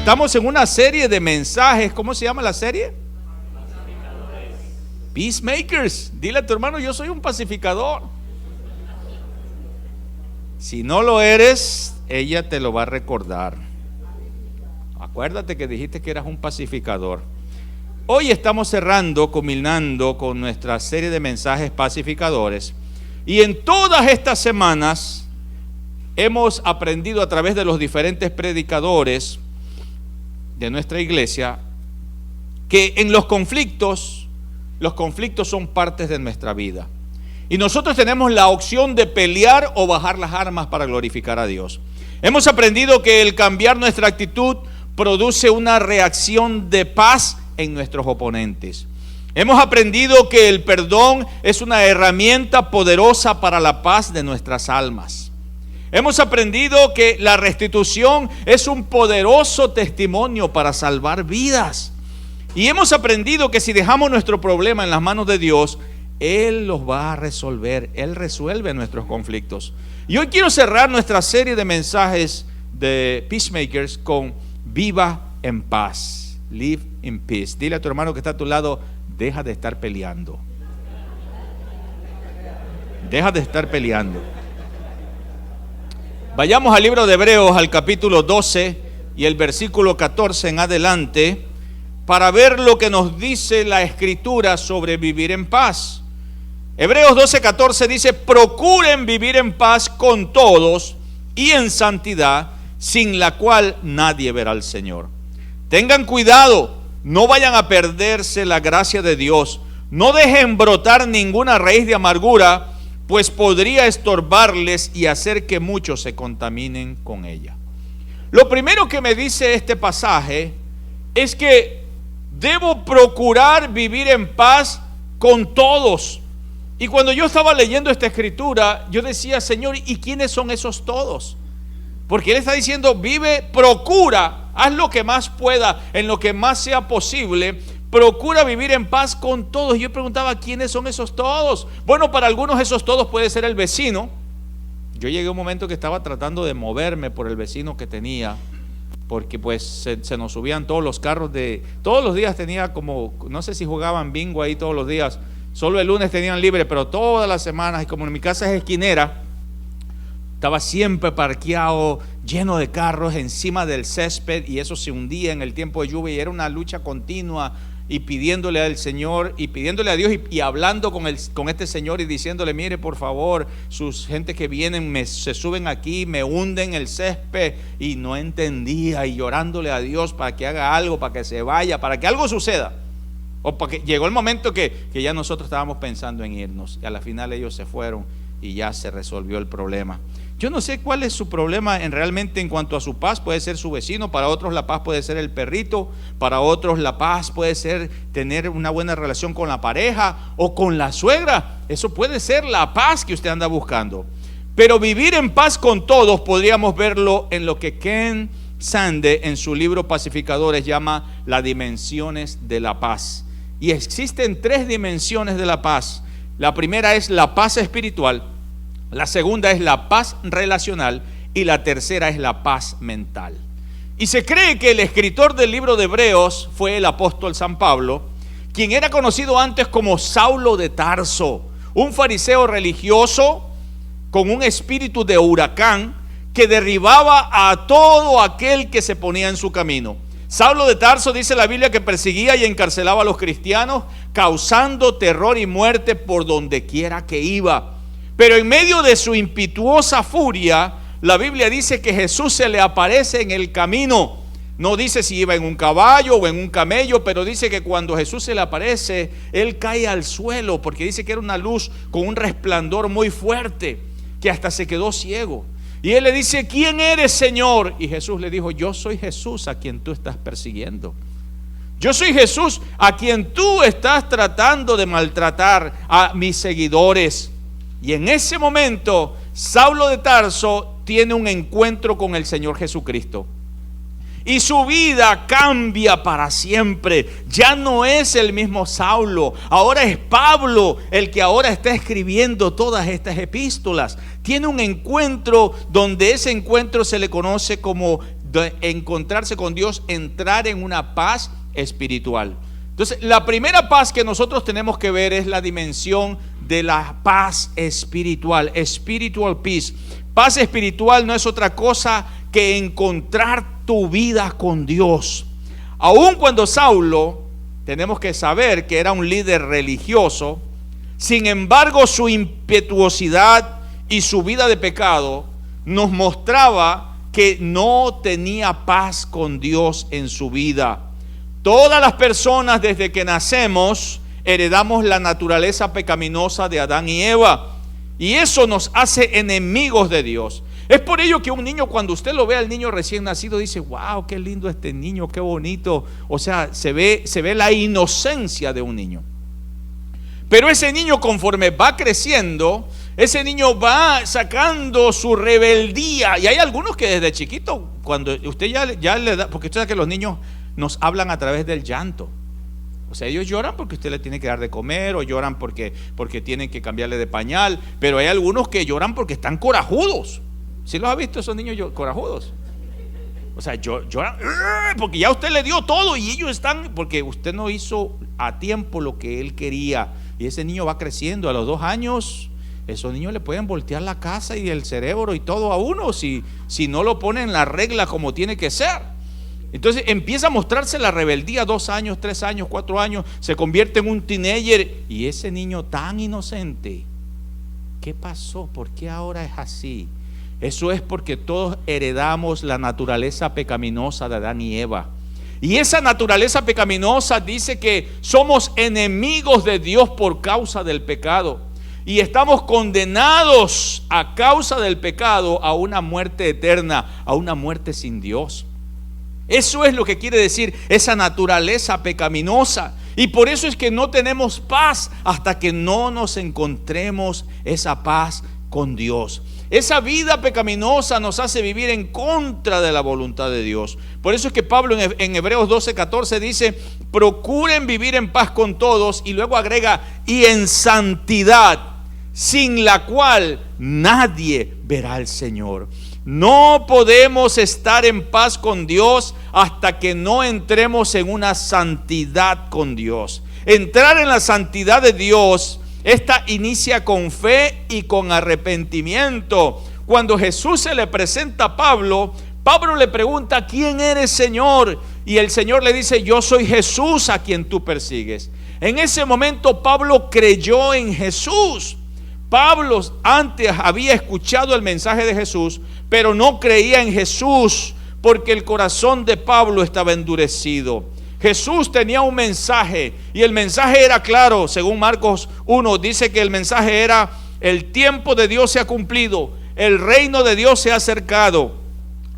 estamos en una serie de mensajes. ¿Cómo se llama la serie? Peacemakers. Dile a tu hermano, yo soy un pacificador. Si no lo eres, ella te lo va a recordar. Acuérdate que dijiste que eras un pacificador. Hoy estamos culminando con nuestra serie de mensajes pacificadores. Y en todas estas semanas hemos aprendido a través de los diferentes predicadores de nuestra iglesia que en los conflictos son partes de nuestra vida. Y nosotros tenemos la opción de pelear o bajar las armas para glorificar a Dios. Hemos aprendido que el cambiar nuestra actitud produce una reacción de paz en nuestros oponentes. Hemos aprendido que el perdón es una herramienta poderosa para la paz de nuestras almas. Hemos aprendido que la restitución es un poderoso testimonio para salvar vidas. Y hemos aprendido que si dejamos nuestro problema en las manos de Dios, Él los va a resolver. Él resuelve nuestros conflictos. Y hoy quiero cerrar nuestra serie de mensajes de Peacemakers con Viva en paz. Live in peace. Dile a tu hermano que está a tu lado, deja de estar peleando. Deja de estar peleando. Vayamos al libro de Hebreos, al capítulo 12 y el versículo 14 en adelante, para ver lo que nos dice la Escritura sobre vivir en paz. Hebreos 12:14 dice: procuren vivir en paz con todos y en santidad, sin la cual nadie verá al Señor. Tengan cuidado, no vayan a perderse la gracia de Dios. No dejen brotar ninguna raíz de amargura, pues podría estorbarles y hacer que muchos se contaminen con ella. Lo primero que me dice este pasaje es que debo procurar vivir en paz con todos. Y cuando yo estaba leyendo esta escritura, yo decía: Señor, ¿y quiénes son esos todos? Porque Él está diciendo: vive, procura, haz lo que más pueda, en lo que más sea posible, procura vivir en paz con todos. Yo preguntaba: ¿quiénes son esos todos? Bueno, para algunos esos todos puede ser el vecino. Yo llegué a un momento que estaba tratando de moverme por el vecino que tenía, porque pues se nos subían todos los carros todos los días tenía como, no sé si jugaban bingo ahí todos los días, solo el lunes tenían libre, pero todas las semanas, y como en mi casa es esquinera, estaba siempre parqueado, lleno de carros encima del césped, y eso se hundía en el tiempo de lluvia, y era una lucha continua, y pidiéndole al Señor, y pidiéndole a Dios, y hablando con este señor, y diciéndole: mire, por favor, sus gente que vienen se suben aquí, me hunden el césped, y no entendía, y llorándole a Dios para que haga algo, para que se vaya, para que algo suceda. O porque llegó el momento que ya nosotros estábamos pensando en irnos, y a la final ellos se fueron, y ya se resolvió el problema. Yo no sé cuál es su problema realmente en cuanto a su paz. Puede ser su vecino, para otros la paz puede ser el perrito, para otros la paz puede ser tener una buena relación con la pareja o con la suegra. Eso puede ser la paz que usted anda buscando. Pero vivir en paz con todos podríamos verlo en lo que Ken Sande en su libro Pacificadores llama las dimensiones de la paz. Y existen 3 dimensiones de la paz. La primera es la paz espiritual, la segunda es la paz relacional y la tercera es la paz mental. Y se cree que el escritor del libro de Hebreos fue el apóstol San Pablo, quien era conocido antes como Saulo de Tarso, un fariseo religioso con un espíritu de huracán que derribaba a todo aquel que se ponía en su camino. Saulo de Tarso, dice la Biblia, que perseguía y encarcelaba a los cristianos, causando terror y muerte por donde quiera que iba. Pero en medio de su impetuosa furia, la Biblia dice que Jesús se le aparece en el camino. No dice si iba en un caballo o en un camello, pero dice que cuando Jesús se le aparece, él cae al suelo, porque dice que era una luz con un resplandor muy fuerte, que hasta se quedó ciego. Y él le dice: ¿quién eres, Señor? Y Jesús le dijo: yo soy Jesús a quien tú estás persiguiendo. Yo soy Jesús a quien tú estás tratando de maltratar, a mis seguidores. Y en ese momento, Saulo de Tarso tiene un encuentro con el Señor Jesucristo. Y su vida cambia para siempre. Ya no es el mismo Saulo. Ahora es Pablo el que ahora está escribiendo todas estas epístolas. Tiene un encuentro donde ese encuentro se le conoce como de encontrarse con Dios, entrar en una paz espiritual. Entonces, la primera paz que nosotros tenemos que ver es la dimensión de la paz espiritual, spiritual peace. Paz espiritual no es otra cosa que encontrar tu vida con Dios. Aun cuando Saulo, tenemos que saber que era un líder religioso, sin embargo su impetuosidad y su vida de pecado nos mostraba que no tenía paz con Dios en su vida. Todas las personas desde que nacemos heredamos la naturaleza pecaminosa de Adán y Eva, y eso nos hace enemigos de Dios. Es por ello que un niño, cuando usted lo ve al niño recién nacido, dice: wow, qué lindo este niño, qué bonito. O sea, se ve la inocencia de un niño. Pero ese niño, conforme va creciendo, ese niño va sacando su rebeldía. Y hay algunos que desde chiquito, cuando usted ya le da, porque usted sabe que los niños nos hablan a través del llanto. O sea, ellos lloran porque usted le tiene que dar de comer, o lloran porque tienen que cambiarle de pañal. Pero hay algunos que lloran porque están corajudos. ¿Sí los ha visto esos niños corajudos? O sea, lloran porque ya usted le dio todo y ellos están, porque usted no hizo a tiempo lo que él quería. Y ese niño va creciendo. A los 2 años, esos niños le pueden voltear la casa y el cerebro y todo a uno si no lo ponen en la regla como tiene que ser. Entonces empieza a mostrarse la rebeldía. 2 años, 3 años, 4 años, se convierte en un teenager. Y ese niño tan inocente, ¿qué pasó? ¿Por qué ahora es así? Eso es porque todos heredamos la naturaleza pecaminosa de Adán y Eva. Y esa naturaleza pecaminosa dice que somos enemigos de Dios por causa del pecado. Y estamos condenados a causa del pecado a una muerte eterna, a una muerte sin Dios. Eso es lo que quiere decir esa naturaleza pecaminosa. Y por eso es que no tenemos paz hasta que no nos encontremos esa paz con Dios. Esa vida pecaminosa nos hace vivir en contra de la voluntad de Dios. Por eso es que Pablo en Hebreos 12:14 dice: procuren vivir en paz con todos, y luego agrega: y en santidad, sin la cual nadie verá al Señor. No podemos estar en paz con Dios hasta que no entremos en una santidad con Dios. Entrar en la santidad de Dios, esta inicia con fe y con arrepentimiento. Cuando Jesús se le presenta a Pablo, Pablo le pregunta: ¿quién eres, Señor? Y el Señor le dice: yo soy Jesús a quien tú persigues. En ese momento Pablo creyó en Jesús. Pablo antes había escuchado el mensaje de Jesús, pero no creía en Jesús porque el corazón de Pablo estaba endurecido. Jesús tenía un mensaje y el mensaje era claro. Según Marcos 1 dice que el mensaje era: el tiempo de Dios se ha cumplido, el reino de Dios se ha acercado,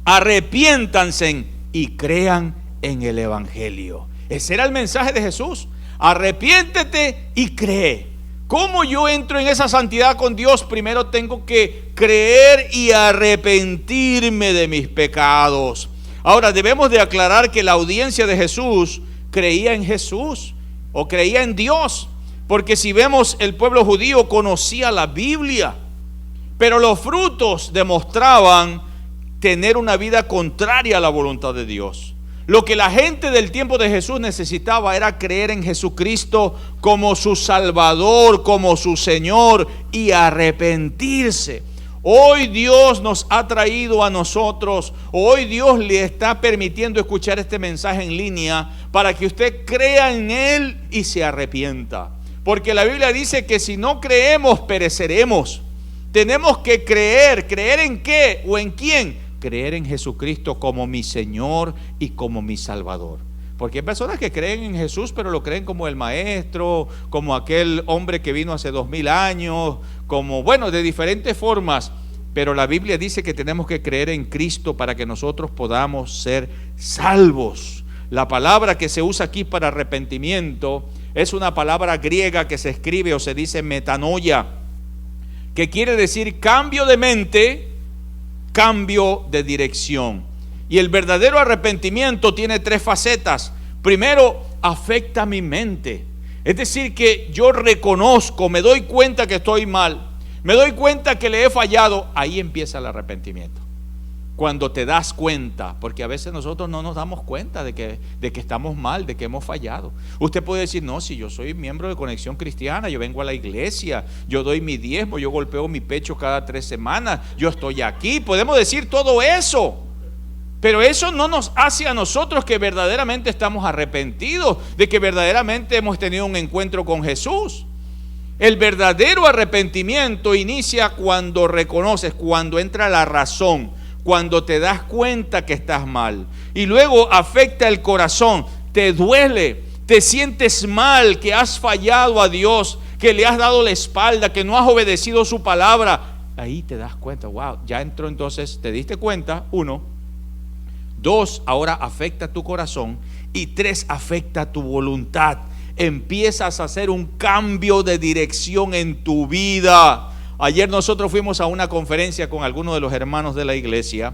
arrepiéntanse y crean en el evangelio. Ese era el mensaje de Jesús: arrepiéntete y cree. ¿Cómo yo entro en esa santidad con Dios? Primero tengo que creer y arrepentirme de mis pecados. Ahora, debemos de aclarar que la audiencia de Jesús creía en Jesús o creía en Dios, porque si vemos, el pueblo judío conocía la Biblia, pero los frutos demostraban tener una vida contraria a la voluntad de Dios. Lo que la gente del tiempo de Jesús necesitaba era creer en Jesucristo como su Salvador, como su Señor, y arrepentirse. Hoy Dios nos ha traído a nosotros, hoy Dios le está permitiendo escuchar este mensaje en línea para que usted crea en Él y se arrepienta. Porque la Biblia dice que si no creemos, pereceremos. Tenemos que creer. ¿Creer en qué o en quién? Creer en Jesucristo como mi Señor y como mi Salvador. Porque hay personas que creen en Jesús, pero lo creen como el maestro, como aquel hombre que vino hace 2000 años, como, bueno, de diferentes formas. Pero la Biblia dice que tenemos que creer en Cristo para que nosotros podamos ser salvos. La palabra que se usa aquí para arrepentimiento es una palabra griega que se escribe o se dice metanoia, que quiere decir cambio de mente, cambio de dirección. Y el verdadero arrepentimiento tiene 3 facetas. Primero, afecta mi mente. Es decir, que yo reconozco, me doy cuenta que estoy mal, me doy cuenta que le he fallado. Ahí empieza el arrepentimiento. cuando te das cuenta, porque a veces nosotros no nos damos cuenta de que estamos mal, de que hemos fallado. Usted puede decir, no, si yo soy miembro de Conexión Cristiana, yo vengo a la iglesia, yo doy mi diezmo, yo golpeo mi pecho cada 3 semanas, yo estoy aquí. Podemos decir todo eso, pero eso no nos hace a nosotros que verdaderamente estamos arrepentidos, de que verdaderamente hemos tenido un encuentro con Jesús. El verdadero arrepentimiento inicia cuando reconoces, cuando entra la razón, cuando te das cuenta que estás mal, y luego afecta el corazón, te duele, te sientes mal, que has fallado a Dios, que le has dado la espalda, que no has obedecido su palabra. Ahí te das cuenta, wow, ya entró. Entonces te diste cuenta, 1, 2, ahora afecta tu corazón, y 3, afecta tu voluntad. Empiezas a hacer un cambio de dirección en tu vida. Ayer nosotros fuimos a una conferencia con algunos de los hermanos de la iglesia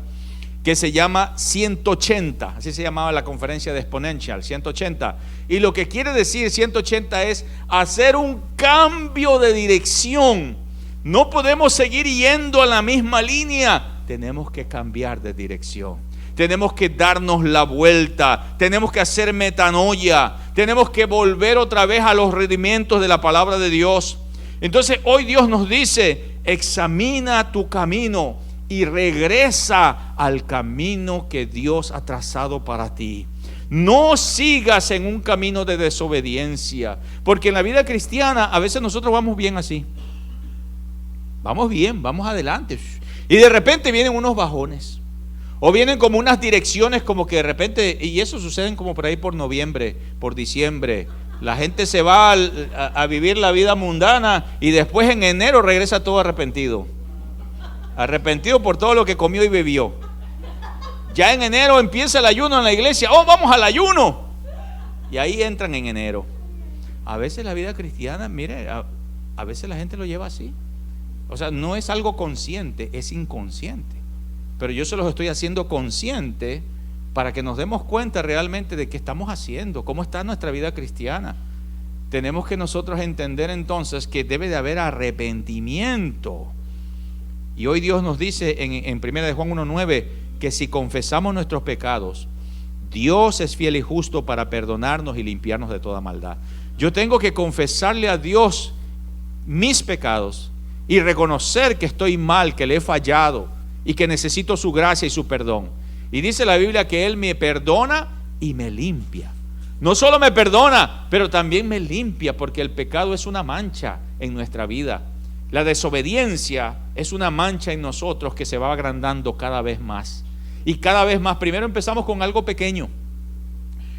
que se llama 180, así se llamaba la conferencia de Exponential, 180. Y lo que quiere decir 180 es hacer un cambio de dirección. No podemos seguir yendo a la misma línea, tenemos que cambiar de dirección. Tenemos que darnos la vuelta, tenemos que hacer metanoia, tenemos que volver otra vez a los rendimientos de la palabra de Dios. Entonces hoy Dios nos dice, examina tu camino y regresa al camino que Dios ha trazado para ti. No sigas en un camino de desobediencia, porque en la vida cristiana a veces nosotros vamos bien así. Vamos bien, vamos adelante. Y de repente vienen unos bajones. O vienen como unas direcciones como que de repente, y eso sucede como por ahí por noviembre, por diciembre. La gente se va a vivir la vida mundana y después en enero regresa todo arrepentido. Arrepentido por todo lo que comió y bebió. Ya en enero empieza el ayuno en la iglesia. ¡Oh, vamos al ayuno! Y ahí entran en enero. A veces la vida cristiana, mire, a veces la gente lo lleva así. O sea, no es algo consciente, es inconsciente. Pero yo se los estoy haciendo consciente para que nos demos cuenta realmente de qué estamos haciendo, cómo está nuestra vida cristiana. Tenemos que nosotros entender entonces que debe de haber arrepentimiento. Y hoy Dios nos dice en 1 de Juan 1:9 que si confesamos nuestros pecados, Dios es fiel y justo para perdonarnos y limpiarnos de toda maldad. Yo tengo que confesarle a Dios mis pecados y reconocer que estoy mal, que le he fallado y que necesito su gracia y su perdón. Y dice la Biblia que Él me perdona y me limpia. No solo me perdona, pero también me limpia, porque el pecado es una mancha en nuestra vida. La desobediencia es una mancha en nosotros que se va agrandando cada vez más. Y cada vez más. Primero empezamos con algo pequeño.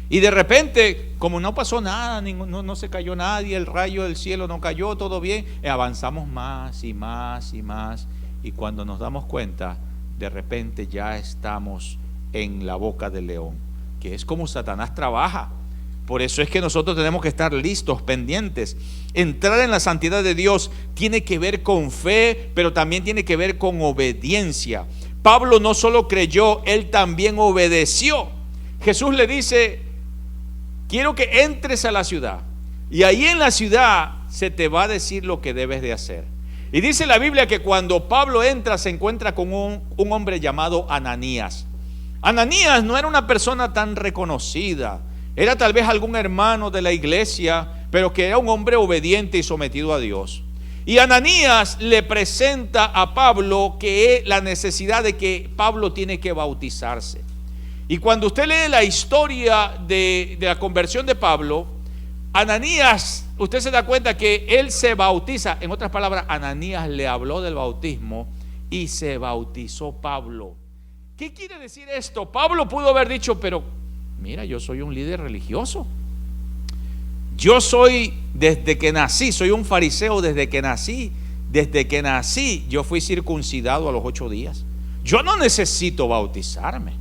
Y de repente, como no pasó nada, no se cayó nadie, el rayo del cielo no cayó, todo bien, avanzamos más y más y más. Y cuando nos damos cuenta, de repente ya estamos en la boca del león, que es como Satanás trabaja. Por eso es que nosotros tenemos que estar listos, pendientes. Entrar en la santidad de Dios tiene que ver con fe, pero también tiene que ver con obediencia. Pablo no solo creyó, él también obedeció. Jesús le dice, quiero que entres a la ciudad, y ahí en la ciudad se te va a decir lo que debes de hacer. Y dice la Biblia que cuando Pablo entra se encuentra con un hombre llamado Ananías. Ananías no era una persona tan reconocida, era tal vez algún hermano de la iglesia, pero que era un hombre obediente y sometido a Dios. Y Ananías le presenta a Pablo que la necesidad de que Pablo tiene que bautizarse. Y cuando usted lee la historia de la conversión de Pablo, Ananías, usted se da cuenta que él se bautiza. En otras palabras, Ananías le habló del bautismo y se bautizó Pablo. ¿Qué quiere decir esto? Pablo pudo haber dicho, pero mira, yo soy un líder religioso. Yo soy, desde que nací, soy un fariseo desde que nací. Desde que nací, yo fui circuncidado a los 8 días. Yo no necesito bautizarme.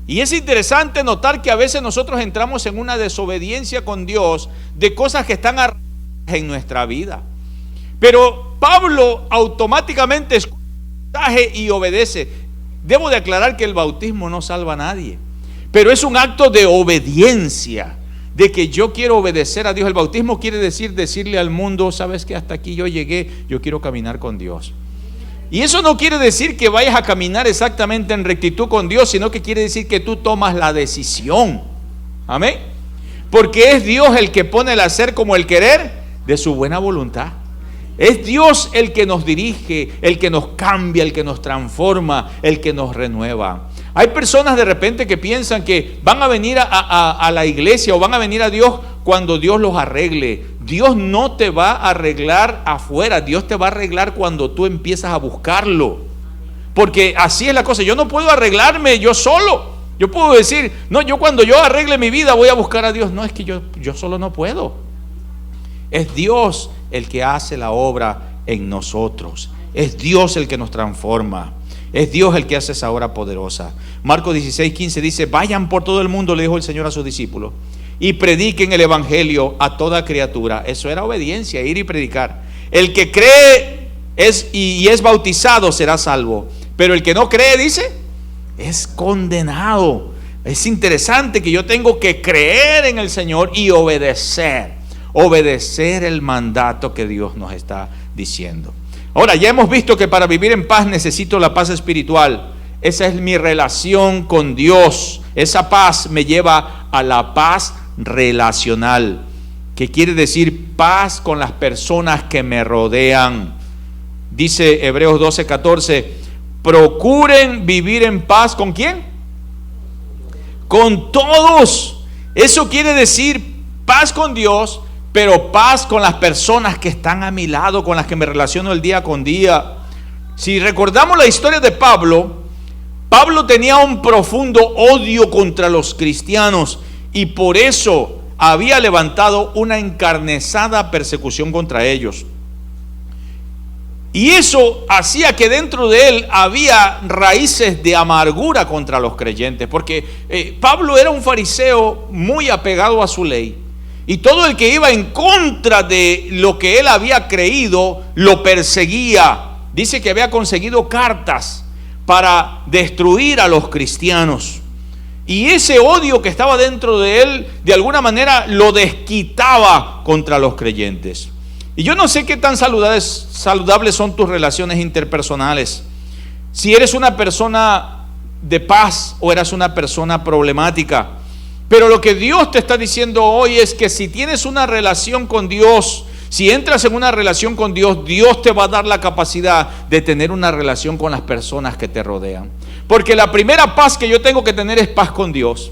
Y es interesante notar que a veces nosotros entramos en una desobediencia con Dios de cosas que están en nuestra vida. Pero Pablo automáticamente escucha y obedece. Debo de aclarar que el bautismo no salva a nadie, pero es un acto de obediencia, de que yo quiero obedecer a Dios. El bautismo quiere decirle al mundo, sabes que hasta aquí yo llegué, yo quiero caminar con Dios. Y eso no quiere decir que vayas a caminar exactamente en rectitud con Dios, sino que quiere decir que tú tomas la decisión. Amén. Porque es Dios el que pone el hacer como el querer de su buena voluntad. Es Dios el que nos dirige, el que nos cambia, el que nos transforma, el que nos renueva. Hay personas de repente que piensan que van a venir a la iglesia o van a venir a Dios cuando Dios los arregle. Dios no te va a arreglar afuera, Dios te va a arreglar cuando tú empiezas a buscarlo. Porque así es la cosa, yo no puedo arreglarme yo solo. Yo puedo decir, no, yo cuando yo arregle mi vida voy a buscar a Dios. No, es que yo solo no puedo. Es Dios el que hace la obra en nosotros. Es Dios el que nos transforma. Es Dios el que hace esa obra poderosa. Marcos 16:15 dice: vayan por todo el mundo, le dijo el Señor a sus discípulos, y prediquen el evangelio a toda criatura. Eso era obediencia, ir y predicar. El que cree y es bautizado será salvo, pero el que no cree, dice, es condenado. Es interesante que yo tengo que creer en el Señor y obedecer el mandato que Dios nos está diciendo. Ahora, ya hemos visto que para vivir en paz necesito la paz espiritual. Esa es mi relación con Dios. Esa paz me lleva a la paz relacional, que quiere decir paz con las personas que me rodean. Dice Hebreos 12:14, procuren vivir en paz. ¿Con quién? Con todos. Eso quiere decir paz con Dios, pero paz con las personas que están a mi lado, con las que me relaciono el día con día. Si recordamos la historia de Pablo tenía un profundo odio contra los cristianos y por eso había levantado una encarnizada persecución contra ellos. Y eso hacía que dentro de él había raíces de amargura contra los creyentes, porque Pablo era un fariseo muy apegado a su ley. Y todo el que iba en contra de lo que él había creído, lo perseguía. Dice que había conseguido cartas para destruir a los cristianos. Y ese odio que estaba dentro de él, de alguna manera lo desquitaba contra los creyentes. Y yo no sé qué tan saludables son tus relaciones interpersonales. Si eres una persona de paz o eres una persona problemática. Pero lo que Dios te está diciendo hoy es que si tienes una relación con Dios, si entras en una relación con Dios, Dios te va a dar la capacidad de tener una relación con las personas que te rodean. Porque la primera paz que yo tengo que tener es paz con Dios.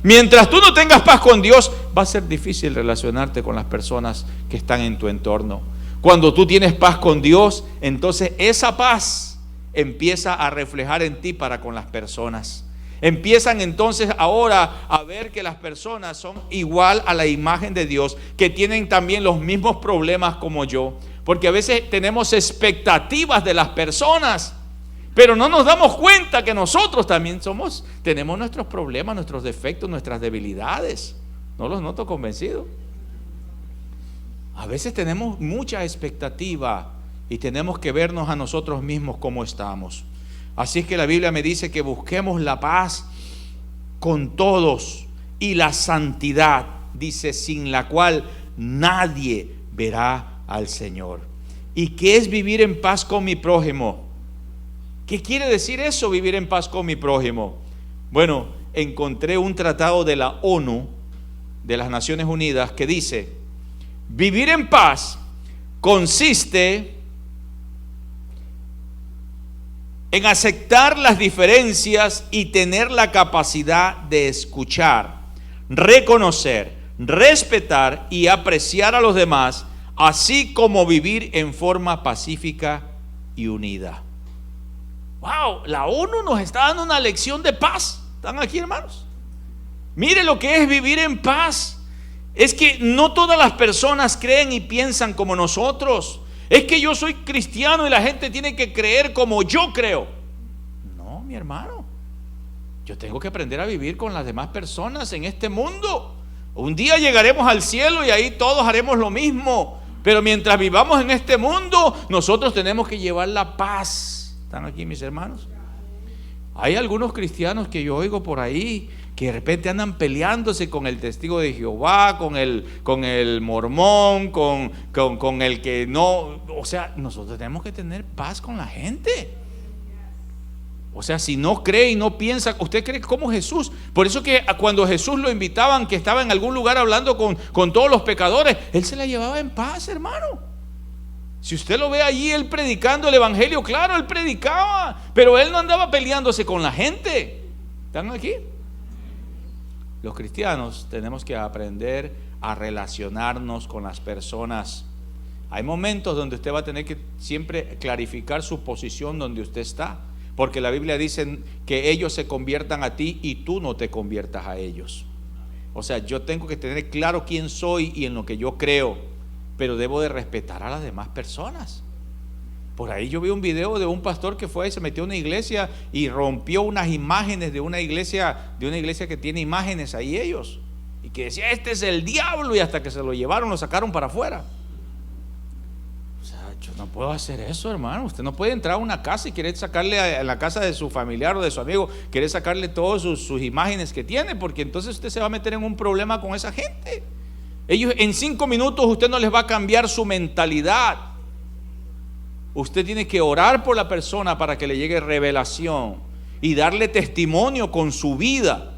Mientras tú no tengas paz con Dios, va a ser difícil relacionarte con las personas que están en tu entorno. Cuando tú tienes paz con Dios, entonces esa paz empieza a reflejar en ti para con las personas. Empiezan entonces ahora a ver que las personas son igual a la imagen de Dios, que tienen también los mismos problemas como yo, porque a veces tenemos expectativas de las personas, pero no nos damos cuenta que nosotros también tenemos nuestros problemas, nuestros defectos, nuestras debilidades. No los noto convencidos. A veces tenemos mucha expectativa y tenemos que vernos a nosotros mismos cómo estamos. Así es que la Biblia me dice que busquemos la paz con todos y la santidad, dice, sin la cual nadie verá al Señor. ¿Y qué es vivir en paz con mi prójimo? ¿Qué quiere decir eso, vivir en paz con mi prójimo? Bueno, encontré un tratado de la ONU, de las Naciones Unidas, que dice: vivir en paz consiste en aceptar las diferencias y tener la capacidad de escuchar, reconocer, respetar y apreciar a los demás, así como vivir en forma pacífica y unida. Wow, la ONU nos está dando una lección de paz. ¿Están aquí, hermanos? Mire lo que es vivir en paz. Es que no todas las personas creen y piensan como nosotros. Es que yo soy cristiano y la gente tiene que creer como yo creo. No, mi hermano. Yo tengo que aprender a vivir con las demás personas en este mundo. Un día llegaremos al cielo y ahí todos haremos lo mismo. Pero mientras vivamos en este mundo, nosotros tenemos que llevar la paz. ¿Están aquí mis hermanos? Hay algunos cristianos que yo oigo por ahí que de repente andan peleándose con el testigo de Jehová, con el mormón, con el que no. O sea, nosotros tenemos que tener paz con la gente. O sea, si no cree y no piensa, usted cree como Jesús. Por eso que cuando Jesús lo invitaban, que estaba en algún lugar hablando con todos los pecadores, él se la llevaba en paz, hermano. Si usted lo ve allí, él predicando el evangelio, claro, él predicaba, pero él no andaba peleándose con la gente. ¿Están aquí? Los cristianos tenemos que aprender a relacionarnos con las personas. Hay momentos donde usted va a tener que siempre clarificar su posición donde usted está, porque la Biblia dice que ellos se conviertan a ti y tú no te conviertas a ellos. O sea, yo tengo que tener claro quién soy y en lo que yo creo, pero debo de respetar a las demás personas. Por ahí yo vi un video de un pastor que fue y se metió a una iglesia y rompió unas imágenes de una iglesia que tiene imágenes ahí ellos, y que decía, este es el diablo, y hasta que se lo llevaron, lo sacaron para afuera. O sea, yo no puedo hacer eso, hermano. Usted no puede entrar a una casa y querer sacarle a la casa de su familiar o de su amigo, querer sacarle todas sus imágenes que tiene, porque entonces usted se va a meter en un problema con esa gente. Ellos en 5 minutos usted no les va a cambiar su mentalidad. Usted tiene que orar por la persona para que le llegue revelación y darle testimonio con su vida.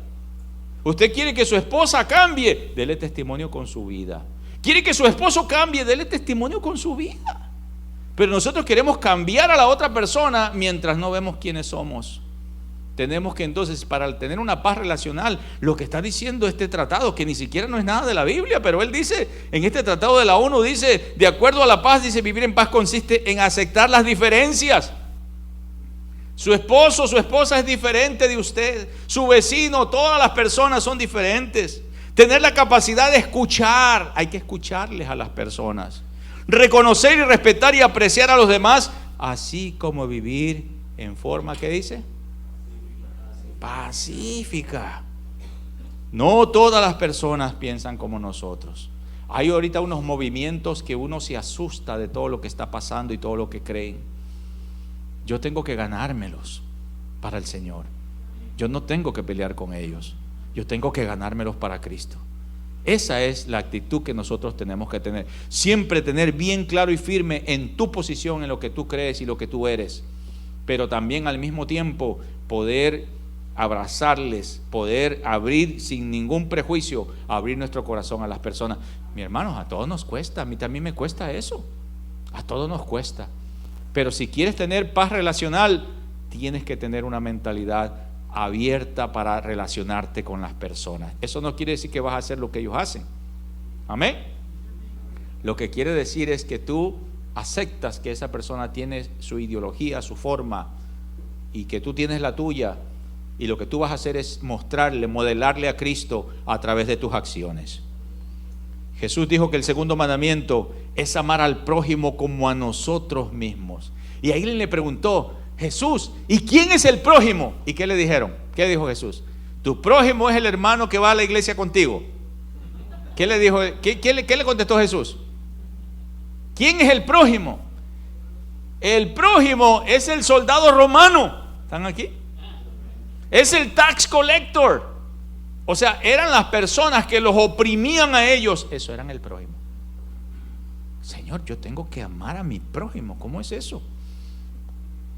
Usted quiere que su esposa cambie, dele testimonio con su vida. Quiere que su esposo cambie, dele testimonio con su vida. Pero nosotros queremos cambiar a la otra persona mientras no vemos quiénes somos. Tenemos que entonces, para tener una paz relacional, lo que está diciendo este tratado, que ni siquiera no es nada de la Biblia, pero él dice, en este tratado de la ONU dice, de acuerdo a la paz, dice, vivir en paz consiste en aceptar las diferencias. Su esposo, su esposa es diferente de usted, su vecino, todas las personas son diferentes. Tener la capacidad de escuchar, hay que escucharles a las personas. Reconocer y respetar y apreciar a los demás, así como vivir en forma, ¿qué dice? Pacífica. No todas las personas piensan como nosotros. Hay ahorita unos movimientos que uno se asusta de todo lo que está pasando y todo lo que creen. Yo tengo que ganármelos para el Señor. Yo no tengo que pelear con ellos. Yo tengo que ganármelos para Cristo. Esa es la actitud que nosotros tenemos que tener. Siempre tener bien claro y firme en tu posición, en lo que tú crees y lo que tú eres. Pero también al mismo tiempo poder abrazarles, poder abrir sin ningún prejuicio, abrir nuestro corazón a las personas. Mi hermanos, a todos nos cuesta, a mí también me cuesta eso, a todos nos cuesta. Pero si quieres tener paz relacional, tienes que tener una mentalidad abierta para relacionarte con las personas. Eso no quiere decir que vas a hacer lo que ellos hacen. Amén. Lo que quiere decir es que tú aceptas que esa persona tiene su ideología, su forma, y que tú tienes la tuya. Y lo que tú vas a hacer es mostrarle, modelarle a Cristo a través de tus acciones. Jesús dijo que el segundo mandamiento es amar al prójimo como a nosotros mismos. Y ahí le preguntó, Jesús, ¿y quién es el prójimo? ¿Y qué le dijeron? ¿Qué dijo Jesús? Tu prójimo es el hermano que va a la iglesia contigo. ¿Qué le dijo? ¿Qué le contestó Jesús? ¿Quién es el prójimo? El prójimo es el soldado romano. ¿Están aquí? Es el tax collector. O sea, eran las personas que los oprimían a ellos. Eso eran el prójimo. Señor, yo tengo que amar a mi prójimo. ¿Cómo es eso?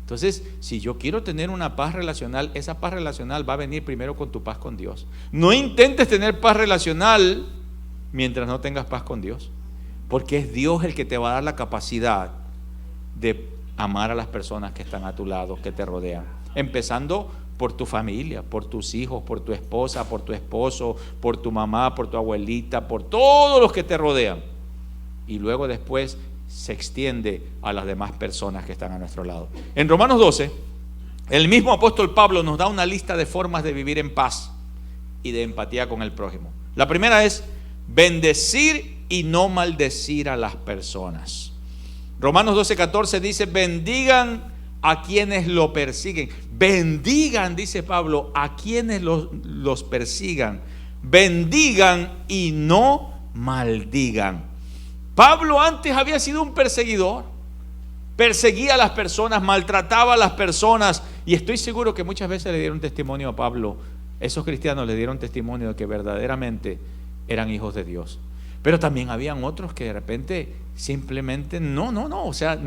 Entonces, si yo quiero tener una paz relacional, esa paz relacional va a venir primero con tu paz con Dios. No intentes tener paz relacional mientras no tengas paz con Dios, porque es Dios el que te va a dar la capacidad de amar a las personas que están a tu lado, que te rodean, empezando por tu familia, por tus hijos, por tu esposa, por tu esposo, por tu mamá, por tu abuelita, por todos los que te rodean. Y luego después se extiende a las demás personas que están a nuestro lado. En Romanos 12, el mismo apóstol Pablo nos da una lista de formas de vivir en paz y de empatía con el prójimo. La primera es bendecir y no maldecir a las personas. Romanos 12:14 dice, bendigan a quienes lo persiguen. Bendigan, dice Pablo, a quienes los persigan. Bendigan y no maldigan. Pablo antes había sido un perseguidor. Perseguía a las personas, maltrataba a las personas. Y estoy seguro que muchas veces le dieron testimonio a Pablo Esos cristianos le dieron testimonio de que verdaderamente eran hijos de Dios. Pero también habían otros que de repente simplemente o sea,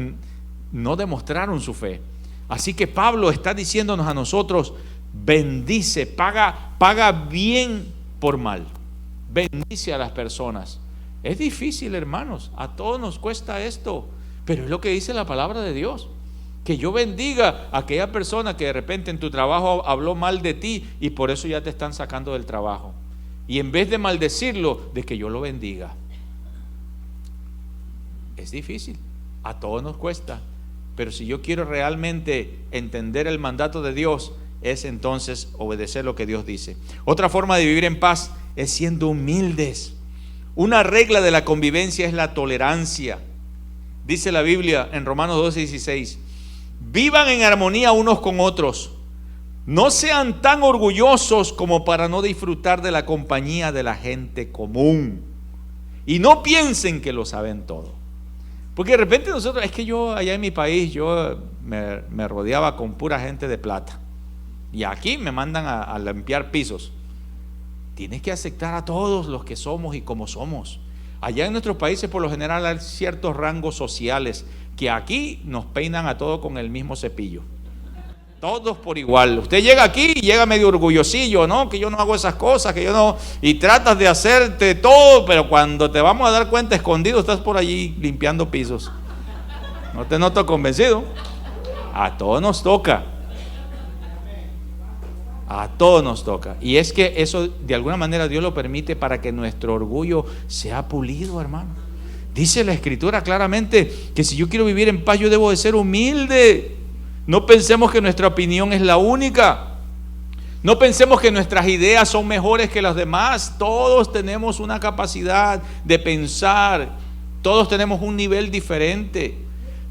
no demostraron su fe. Así que Pablo está diciéndonos a nosotros: bendice, paga bien por mal, bendice a las personas. Es difícil, hermanos, a todos nos cuesta esto, pero es lo que dice la palabra de Dios. Que yo bendiga a aquella persona que de repente en tu trabajo habló mal de ti y por eso ya te están sacando del trabajo. Y en vez de maldecirlo, de que yo lo bendiga. Es difícil, a todos nos cuesta. Pero si yo quiero realmente entender el mandato de Dios, es entonces obedecer lo que Dios dice. Otra forma de vivir en paz es siendo humildes. Una regla de la convivencia es la tolerancia. Dice la Biblia en Romanos 12:16: vivan en armonía unos con otros. No sean tan orgullosos como para no disfrutar de la compañía de la gente común. Y no piensen que lo saben todo. Porque de repente nosotros, es que yo allá en mi país, yo me rodeaba con pura gente de plata. Y aquí me mandan a limpiar pisos. Tienes que aceptar a todos los que somos y como somos. Allá en nuestros países por lo general hay ciertos rangos sociales que aquí nos peinan a todos con el mismo cepillo. Todos por igual. Usted llega aquí y llega medio orgullosillo, ¿no? Que yo no hago esas cosas, que yo no... Y tratas de hacerte todo, pero cuando te vamos a dar cuenta escondido, estás por allí limpiando pisos. ¿No te noto convencido? A todos nos toca. A todos nos toca. Y es que eso de alguna manera Dios lo permite para que nuestro orgullo sea pulido, hermano. Dice la Escritura claramente que si yo quiero vivir en paz, yo debo de ser humilde. No pensemos que nuestra opinión es la única. No pensemos que nuestras ideas son mejores que las demás. Todos tenemos una capacidad de pensar. Todos tenemos un nivel diferente.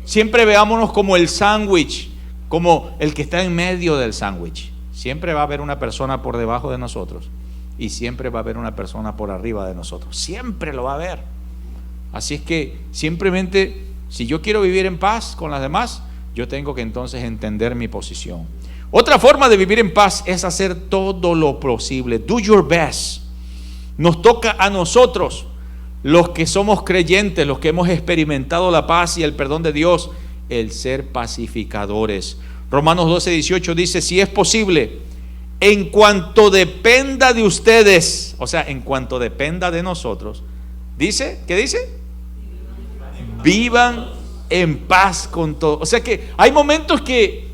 Siempre veámonos como el sándwich, como el que está en medio del sándwich. Siempre va a haber una persona por debajo de nosotros y siempre va a haber una persona por arriba de nosotros. Siempre lo va a haber. Así es que simplemente, si yo quiero vivir en paz con las demás, yo tengo que entonces entender mi posición. Otra forma de vivir en paz es hacer todo lo posible. Do your best. Nos toca a nosotros, los que somos creyentes, los que hemos experimentado la paz y el perdón de Dios, el ser pacificadores. Romanos 12:18 dice: si es posible, en cuanto dependa de ustedes, o sea, en cuanto dependa de nosotros, dice, ¿qué dice? Vivan en paz con todo. O sea que hay momentos que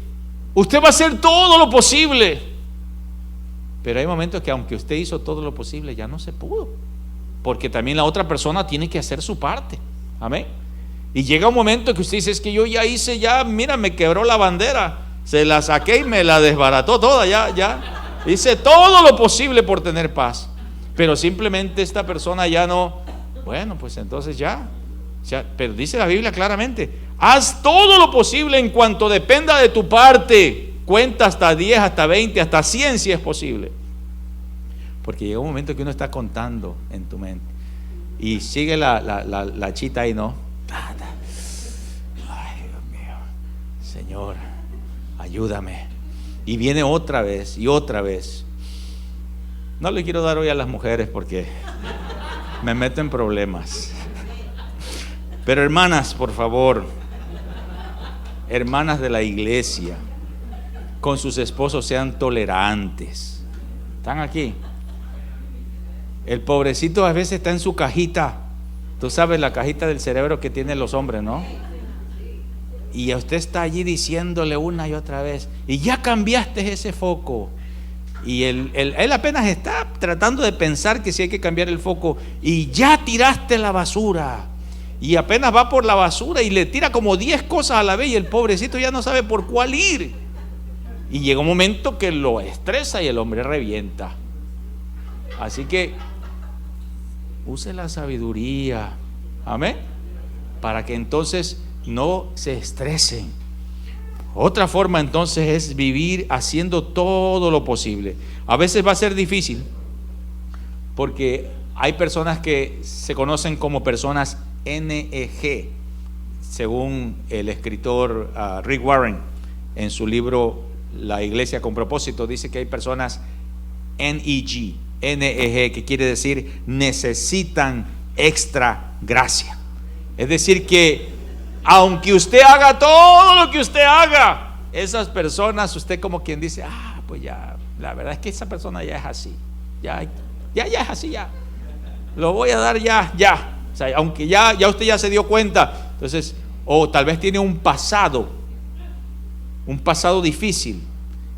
usted va a hacer todo lo posible, pero hay momentos que aunque usted hizo todo lo posible, ya no se pudo, porque también la otra persona tiene que hacer su parte. Amén. Y llega un momento que usted dice: es que yo ya hice, mira, me quebró la bandera, se la saqué y me la desbarató toda, ya hice todo lo posible por tener paz, pero simplemente esta persona ya no. Bueno, pues entonces ya, pero dice la Biblia claramente: haz todo lo posible en cuanto dependa de tu parte. Cuenta hasta 10, hasta 20, hasta 100 si es posible. Porque llega un momento que uno está contando en tu mente y sigue la chita ahí, ¿no? Ay, Dios mío, Señor, ayúdame. Y viene otra vez y otra vez. No le quiero dar hoy a las mujeres porque me meto en problemas. Pero hermanas, por favor, hermanas de la iglesia, con sus esposos sean tolerantes. ¿Están aquí? El pobrecito a veces está en su cajita. Tú sabes, la cajita del cerebro que tienen los hombres, ¿no? Y usted está allí diciéndole una y otra vez: y ya cambiaste ese foco. Y él apenas está tratando de pensar que sí hay que cambiar el foco. Y ya tiraste la basura. Y apenas va por la basura y le tira como 10 cosas a la vez, y el pobrecito ya no sabe por cuál ir. Y llega un momento que lo estresa y el hombre revienta. Así que use la sabiduría, amén, para que entonces no se estresen. Otra forma entonces es vivir haciendo todo lo posible. A veces va a ser difícil, porque hay personas que se conocen como personas NEG, según el escritor Rick Warren en su libro La Iglesia con Propósito. Dice que hay personas N-E-G, que quiere decir necesitan extra gracia. Es decir que aunque usted haga todo lo que usted haga, esas personas, usted como quien dice, pues ya, la verdad es que esa persona ya es así, ya es así, ya lo voy a dar ya. O sea, aunque ya usted ya se dio cuenta, entonces, o tal vez tiene un pasado difícil,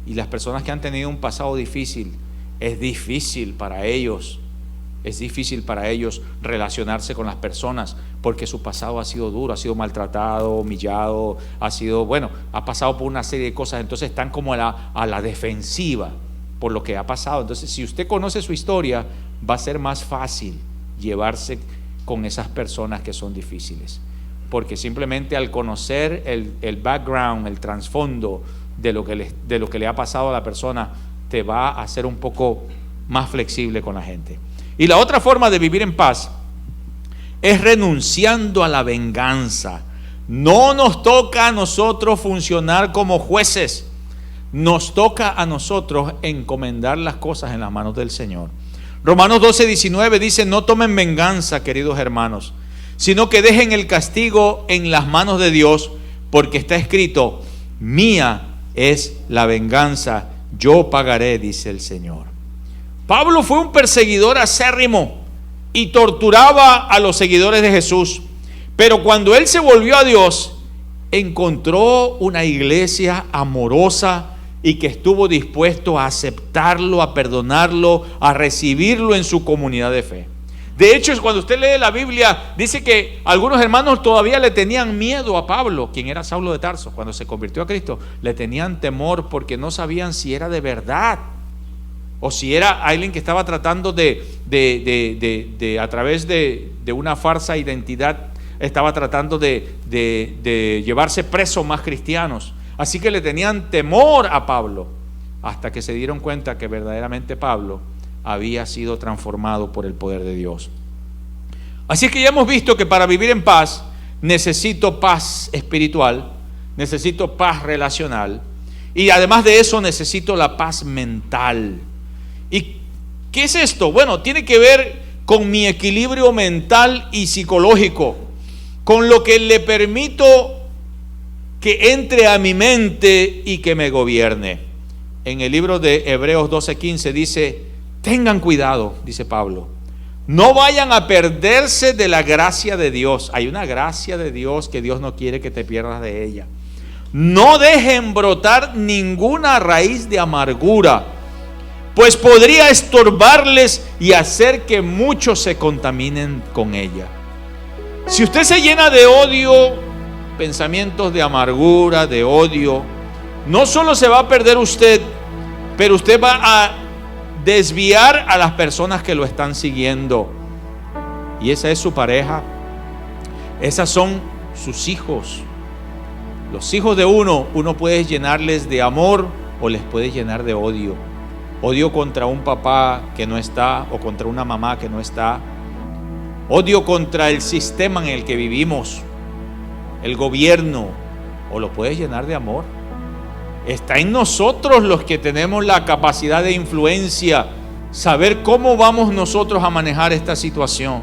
y las personas que han tenido un pasado difícil, es difícil para ellos relacionarse con las personas, porque su pasado ha sido duro, ha sido maltratado, humillado, ha pasado por una serie de cosas. Entonces están como a la defensiva por lo que ha pasado. Entonces, si usted conoce su historia, va a ser más fácil llevarse con esas personas que son difíciles, porque simplemente al conocer el background, el trasfondo de lo que le ha pasado a la persona, te va a hacer un poco más flexible con la gente. Y la otra forma de vivir en paz es renunciando a la venganza. No nos toca a nosotros funcionar como jueces, nos toca a nosotros encomendar las cosas en las manos del Señor. Romanos 12:19 dice: no tomen venganza, queridos hermanos, sino que dejen el castigo en las manos de Dios, porque está escrito: mía es la venganza, yo pagaré, dice el Señor. Pablo fue un perseguidor acérrimo y torturaba a los seguidores de Jesús, pero cuando él se volvió a Dios, encontró una iglesia amorosa y que estuvo dispuesto a aceptarlo, a perdonarlo, a recibirlo en su comunidad de fe. De hecho, cuando usted lee la Biblia, dice que algunos hermanos todavía le tenían miedo a Pablo, quien era Saulo de Tarso. Cuando se convirtió a Cristo, le tenían temor porque no sabían si era de verdad o si era alguien que estaba tratando de a través de una falsa identidad, estaba tratando de llevarse preso más cristianos. Así que le tenían temor a Pablo, hasta que se dieron cuenta que verdaderamente Pablo había sido transformado por el poder de Dios. Así que ya hemos visto que para vivir en paz necesito paz espiritual, necesito paz relacional, y además de eso necesito la paz mental. ¿Y qué es esto? Bueno, tiene que ver con mi equilibrio mental y psicológico, con lo que le permito que entre a mi mente y que me gobierne. En el libro de Hebreos 12:15 dice: tengan cuidado, dice Pablo, no vayan a perderse de la gracia de Dios. Hay una gracia de Dios que Dios no quiere que te pierdas de ella. No dejen brotar ninguna raíz de amargura, pues podría estorbarles y hacer que muchos se contaminen con ella. Si usted se llena de odio, pensamientos de amargura, de odio, no solo se va a perder usted, pero usted va a desviar a las personas que lo están siguiendo. Y esa es su pareja, esas son sus hijos. Los hijos de uno puede llenarles de amor o les puede llenar de odio. Odio contra un papá que no está, o contra una mamá que no está. Odio contra el sistema en el que vivimos, el gobierno, o lo puedes llenar de amor. Está en nosotros los que tenemos la capacidad de influencia, saber cómo vamos nosotros a manejar esta situación.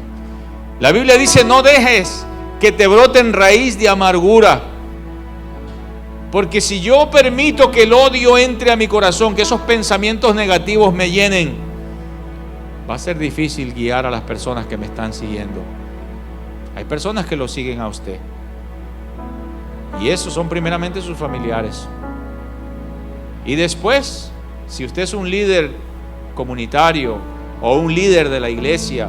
La Biblia dice: no dejes que te broten raíz de amargura, porque si yo permito que el odio entre a mi corazón, que esos pensamientos negativos me llenen, va a ser difícil guiar a las personas que me están siguiendo. Hay personas que lo siguen a usted, y esos son primeramente sus familiares. Y después, si usted es un líder comunitario o un líder de la iglesia,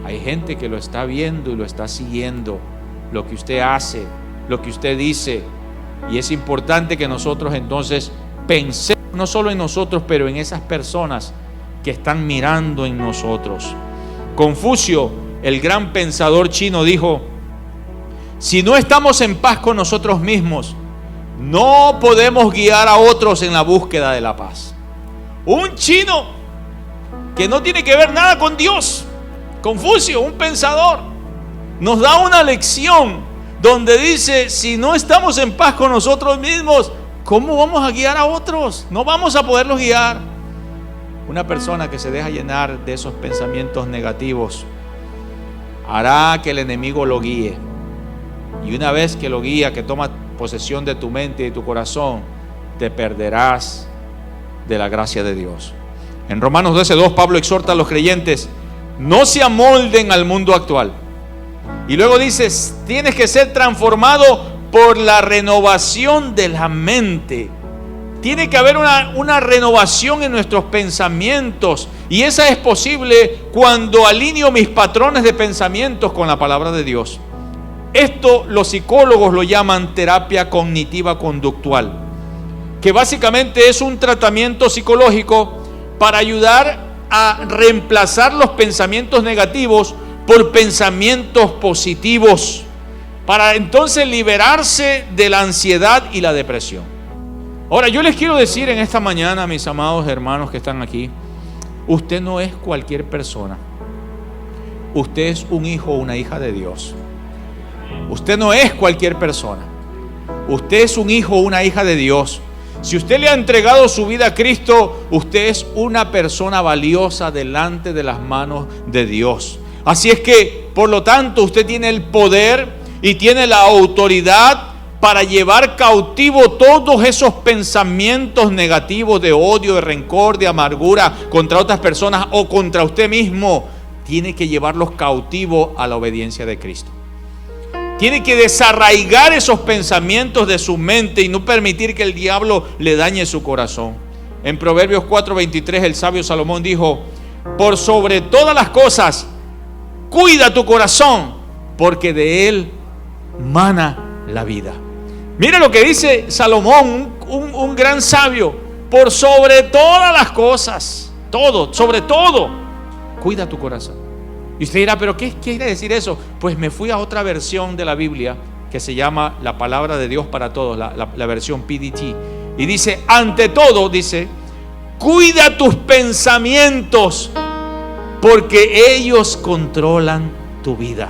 hay gente que lo está viendo y lo está siguiendo, lo que usted hace, lo que usted dice. Y es importante que nosotros entonces pensemos no solo en nosotros, pero en esas personas que están mirando en nosotros. Confucio, el gran pensador chino, dijo: si no estamos en paz con nosotros mismos, no podemos guiar a otros en la búsqueda de la paz. Un chino que no tiene que ver nada con Dios, Confucio, un pensador, nos da una lección donde dice: si no estamos en paz con nosotros mismos, ¿cómo vamos a guiar a otros? No vamos a poderlos guiar. Una persona que se deja llenar de esos pensamientos negativos hará que el enemigo lo guíe. Y una vez que lo guía, que toma posesión de tu mente y de tu corazón, te perderás de la gracia de Dios. En Romanos 12:2 Pablo exhorta a los creyentes: no se amolden al mundo actual. Y luego dice: tienes que ser transformado por la renovación de la mente. Tiene que haber una renovación en nuestros pensamientos, y esa es posible cuando alineo mis patrones de pensamientos con la palabra de Dios. Esto los psicólogos lo llaman terapia cognitiva conductual, que básicamente es un tratamiento psicológico para ayudar a reemplazar los pensamientos negativos por pensamientos positivos, para entonces liberarse de la ansiedad y la depresión. Ahora, yo les quiero decir en esta mañana, mis amados hermanos que están aquí, usted no es cualquier persona. Usted es un hijo o una hija de Dios. Usted no es cualquier persona. Usted es un hijo o una hija de Dios. Si usted le ha entregado su vida a Cristo, usted es una persona valiosa delante de las manos de Dios. Así es que, por lo tanto, usted tiene el poder y tiene la autoridad para llevar cautivo todos esos pensamientos negativos de odio, de rencor, de amargura contra otras personas o contra usted mismo. Tiene que llevarlos cautivos a la obediencia de Cristo. Tiene que desarraigar esos pensamientos de su mente y no permitir que el diablo le dañe su corazón. En Proverbios 4:23 el sabio Salomón dijo: por sobre todas las cosas, cuida tu corazón, porque de él mana la vida. Mira lo que dice Salomón, un gran sabio: por sobre todas las cosas, todo, sobre todo, cuida tu corazón. Y usted dirá: ¿pero qué quiere decir eso? Pues me fui a otra versión de la Biblia que se llama La Palabra de Dios para Todos, la versión PDT. Y dice: ante todo, dice, cuida tus pensamientos, porque ellos controlan tu vida.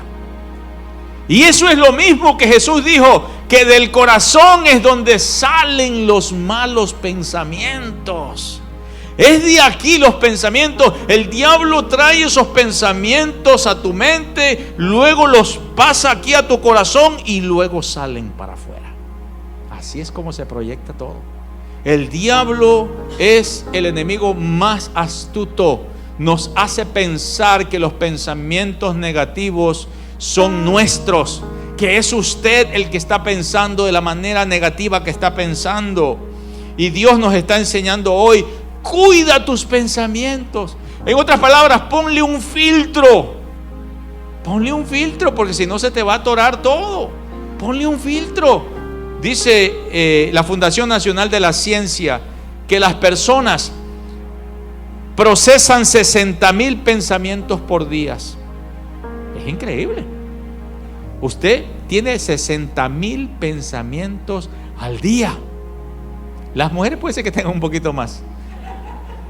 Y eso es lo mismo que Jesús dijo, que del corazón es donde salen los malos pensamientos. Es de aquí los pensamientos. El diablo trae esos pensamientos a tu mente, luego los pasa aquí a tu corazón y luego salen para afuera. Así es como se proyecta todo. El diablo es el enemigo más astuto. Nos hace pensar que los pensamientos negativos son nuestros, que es usted el que está pensando de la manera negativa que está pensando. Y Dios nos está enseñando hoy: cuida tus pensamientos. En otras palabras, ponle un filtro. Ponle un filtro, porque si no se te va a atorar todo. Ponle un filtro. Dice la Fundación Nacional de la Ciencia que las personas procesan 60,000 pensamientos por día. Es increíble. Usted tiene 60,000 pensamientos al día. Las mujeres puede ser que tengan un poquito más,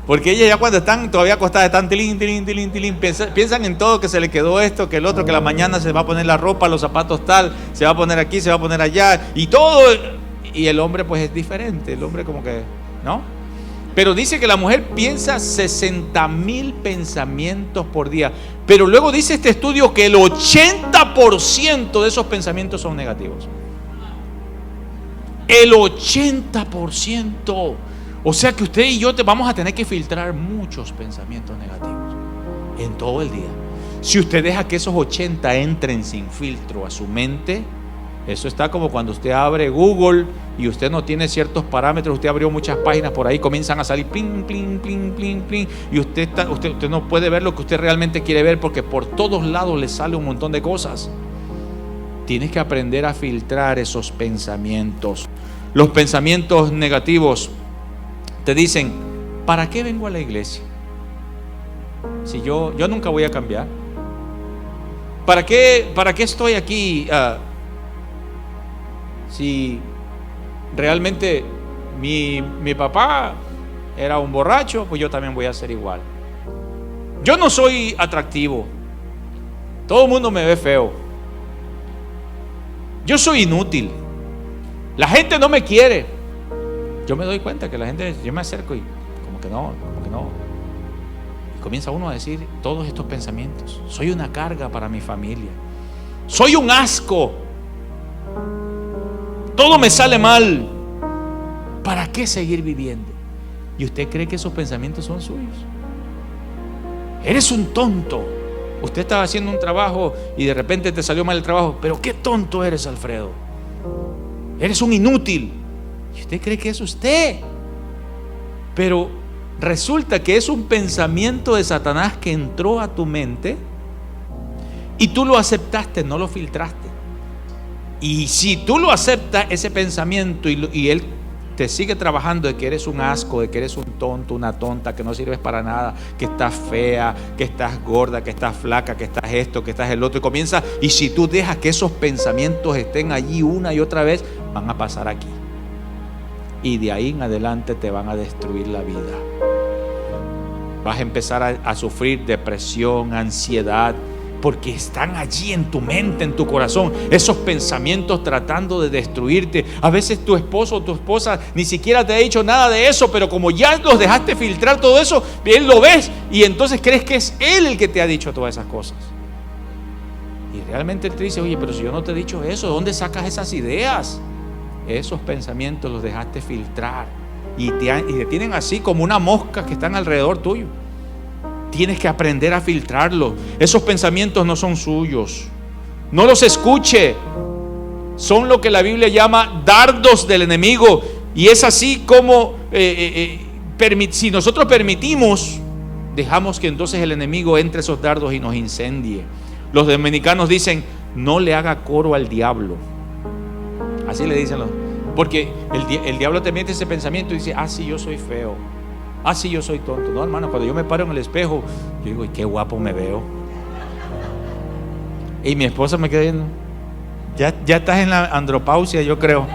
porque ellas ya cuando están todavía acostadas están tilín, piensan en todo, que se le quedó esto, que el otro, que la mañana se va a poner la ropa, los zapatos tal, se va a poner aquí, se va a poner allá y todo. Y el hombre pues es diferente. El hombre como que, ¿no? Pero dice que la mujer piensa 60,000 pensamientos por día. Pero luego dice este estudio que el 80% de esos pensamientos son negativos. El 80%. O sea que usted y yo vamos a tener que filtrar muchos pensamientos negativos en todo el día. Si usted deja que esos 80 entren sin filtro a su mente, eso está como cuando usted abre Google y usted no tiene ciertos parámetros. Usted abrió muchas páginas por ahí, comienzan a salir plin, plin, plin, plin, plin, y usted no puede ver lo que usted realmente quiere ver, porque por todos lados le sale un montón de cosas. Tienes que aprender a filtrar esos pensamientos. Los pensamientos negativos te dicen: ¿para qué vengo a la iglesia? Si yo nunca voy a cambiar. ¿Para qué estoy aquí? Si realmente mi papá era un borracho, pues yo también voy a ser igual. Yo no soy atractivo. Todo el mundo me ve feo. Yo soy inútil. La gente no me quiere. Yo me doy cuenta que la gente, yo me acerco y como que no. Comienza uno a decir todos estos pensamientos: soy una carga para mi familia, soy un asco, todo me sale mal, ¿para qué seguir viviendo? ¿Y usted cree que esos pensamientos son suyos? Eres un tonto. Usted estaba haciendo un trabajo y de repente te salió mal el trabajo. Pero qué tonto eres, Alfredo. Eres un inútil. ¿Y usted cree que es usted? Pero resulta que es un pensamiento de Satanás que entró a tu mente y tú lo aceptaste, no lo filtraste. Y si tú lo aceptas, ese pensamiento, y él te sigue trabajando de que eres un asco, de que eres un tonto, una tonta, que no sirves para nada, que estás fea, que estás gorda, que estás flaca, que estás esto, que estás el otro, y comienza, y si tú dejas que esos pensamientos estén allí una y otra vez, van a pasar aquí, y de ahí en adelante te van a destruir la vida. Vas a empezar a sufrir depresión, ansiedad, porque están allí en tu mente, en tu corazón, esos pensamientos tratando de destruirte. A veces tu esposo o tu esposa ni siquiera te ha dicho nada de eso, pero como ya los dejaste filtrar todo eso, él lo ves y entonces crees que es él el que te ha dicho todas esas cosas. Y realmente él te dice: oye, pero si yo no te he dicho eso, ¿de dónde sacas esas ideas? Esos pensamientos los dejaste filtrar y te tienen así como una mosca que están alrededor tuyo. Tienes que aprender a filtrarlos. Esos pensamientos no son suyos. No los escuche. Son lo que la Biblia llama dardos del enemigo. Y es así como si nosotros permitimos, dejamos que entonces el enemigo entre esos dardos y nos incendie. Los dominicanos dicen: no le haga coro al diablo. Así le dicen porque el diablo te mete ese pensamiento y dice: ah, sí, yo soy feo. Ah, sí, yo soy tonto. No, hermano, cuando yo me paro en el espejo, yo digo: qué guapo me veo. Y mi esposa me queda viendo: ya estás en la andropausia, yo creo.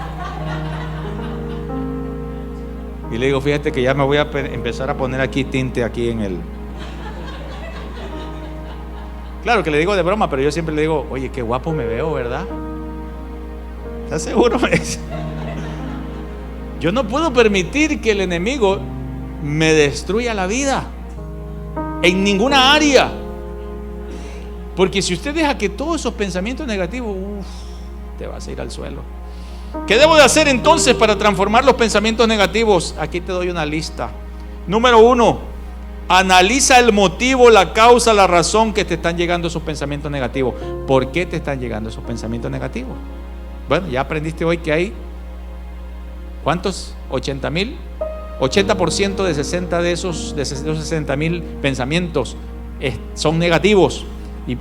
Y le digo: fíjate que ya me voy a empezar a poner aquí tinte aquí en el... Claro que le digo de broma, pero yo siempre le digo: oye, qué guapo me veo, ¿verdad? ¿Estás seguro? Yo no puedo permitir que el enemigo me destruya la vida en ninguna área, porque si usted deja que todos esos pensamientos negativos, te vas a ir al suelo. ¿Qué debo de hacer entonces para transformar los pensamientos negativos? Aquí te doy una lista. Número 1, analiza el motivo, la causa, la razón que te están llegando esos pensamientos negativos. ¿Por qué te están llegando esos pensamientos negativos? Bueno, ya aprendiste hoy que hay ¿cuántos? 80,000. 80% de 60 de esos 60,000 pensamientos son negativos,